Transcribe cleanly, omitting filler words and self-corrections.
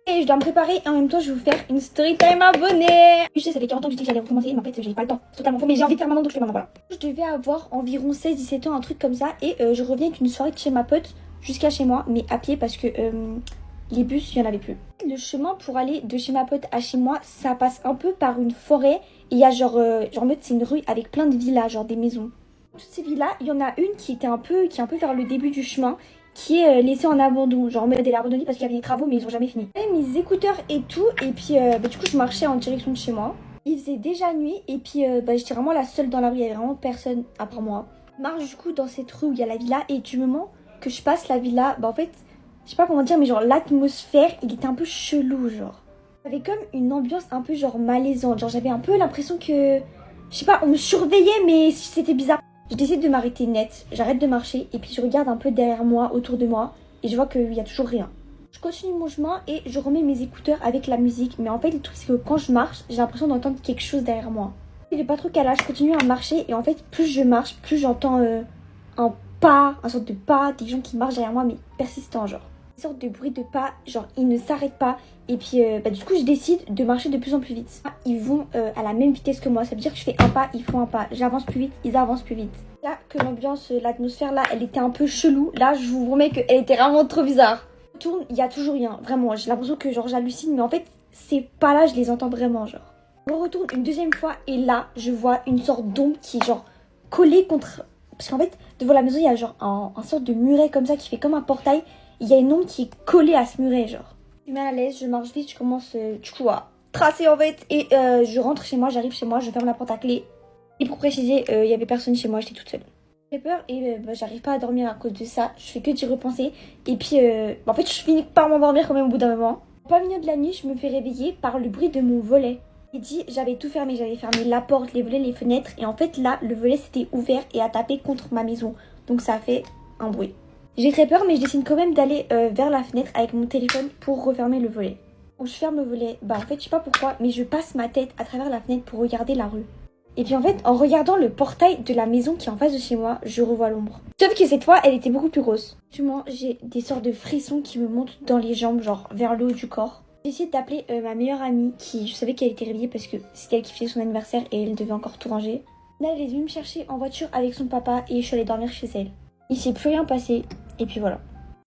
Et je dois me préparer et en même temps je vais vous faire une story time abonnée. Je sais, ça fait 40 ans que je dis que j'allais recommencer, mais en fait j'ai pas le temps. C'est totalement faux, mais j'ai envie de faire maintenant donc je fais maintenant, voilà. Je devais avoir environ 16-17 ans, un truc comme ça. Et je reviens avec une soirée de chez ma pote jusqu'à chez moi, mais à pied parce que les bus, il y en avait plus. Le chemin pour aller de chez ma pote à chez moi, ça passe un peu par une forêt. Et il y a genre en mode c'est une rue avec plein de villas, genre des maisons. Toutes ces villas, il y en a une qui est un peu vers le début du chemin, qui est laissée en abandon, genre en mode elle est abandonnée parce qu'il y avait des travaux mais ils ont jamais fini. J'avais mes écouteurs et tout et puis du coup je marchais en direction de chez moi. Il faisait déjà nuit et puis j'étais vraiment la seule dans la rue, il y avait vraiment personne à part moi. Je marche du coup dans cette rue où il y a la villa et du moment que je passe la villa, en fait, je sais pas comment dire mais genre l'atmosphère, il était un peu chelou genre. J'avais comme une ambiance un peu genre malaisante, genre j'avais un peu l'impression que, je sais pas, on me surveillait mais c'était bizarre. Je décide de m'arrêter net, j'arrête de marcher et puis je regarde un peu derrière moi, autour de moi et je vois qu'il y a toujours rien. Je continue mon chemin et je remets mes écouteurs avec la musique, mais en fait le truc c'est que quand je marche, j'ai l'impression d'entendre quelque chose derrière moi. Il n'est pas trop calage, je continue à marcher et en fait plus je marche, plus j'entends un pas, un sorte de pas, des gens qui marchent derrière moi mais persistant genre. Une sorte de bruit de pas, genre ils ne s'arrêtent pas et puis du coup je décide de marcher de plus en plus vite. Ils vont à la même vitesse que moi, ça veut dire que je fais un pas, ils font un pas, j'avance plus vite, ils avancent plus vite. Là que l'ambiance, l'atmosphère là, elle était un peu chelou, là je vous promets qu'elle était vraiment trop bizarre. Je tourne, il y a toujours rien, vraiment, j'ai l'impression que genre j'hallucine mais en fait ces pas là je les entends vraiment genre. Je retourne une deuxième fois et là je vois une sorte d'ombre qui est genre collée contre... Parce qu'en fait devant la maison il y a genre un sorte de muret comme ça qui fait comme un portail. Il y a une ombre qui est collée à ce muret genre. Je suis mal à l'aise, je marche vite, je commence du coup à tracer en fait. Et je rentre chez moi, j'arrive chez moi, je ferme la porte à clé. Et pour préciser, il y avait personne chez moi, j'étais toute seule. J'ai peur et j'arrive pas à dormir à cause de ça. Je fais que d'y repenser. Et puis en fait je finis par m'endormir quand même au bout d'un moment. Au plein milieu de la nuit, je me fais réveiller par le bruit de mon volet. J'ai dit, j'avais tout fermé, j'avais fermé la porte, les volets, les fenêtres. Et en fait là, le volet s'était ouvert et a tapé contre ma maison. Donc ça a fait un bruit. J'ai très peur mais je décide quand même d'aller vers la fenêtre avec mon téléphone pour refermer le volet. Quand je ferme le volet, en fait je sais pas pourquoi mais je passe ma tête à travers la fenêtre pour regarder la rue. Et puis en fait en regardant le portail de la maison qui est en face de chez moi, je revois l'ombre. Sauf que cette fois elle était beaucoup plus grosse. Justement j'ai des sortes de frissons qui me montent dans les jambes, genre vers le haut du corps. J'ai essayé d'appeler ma meilleure amie qui, je savais qu'elle était réveillée parce que c'était elle qui faisait son anniversaire et elle devait encore tout ranger. Là elle est venue me chercher en voiture avec son papa et je suis allée dormir chez elle. Il s'est plus rien passé. Et puis voilà.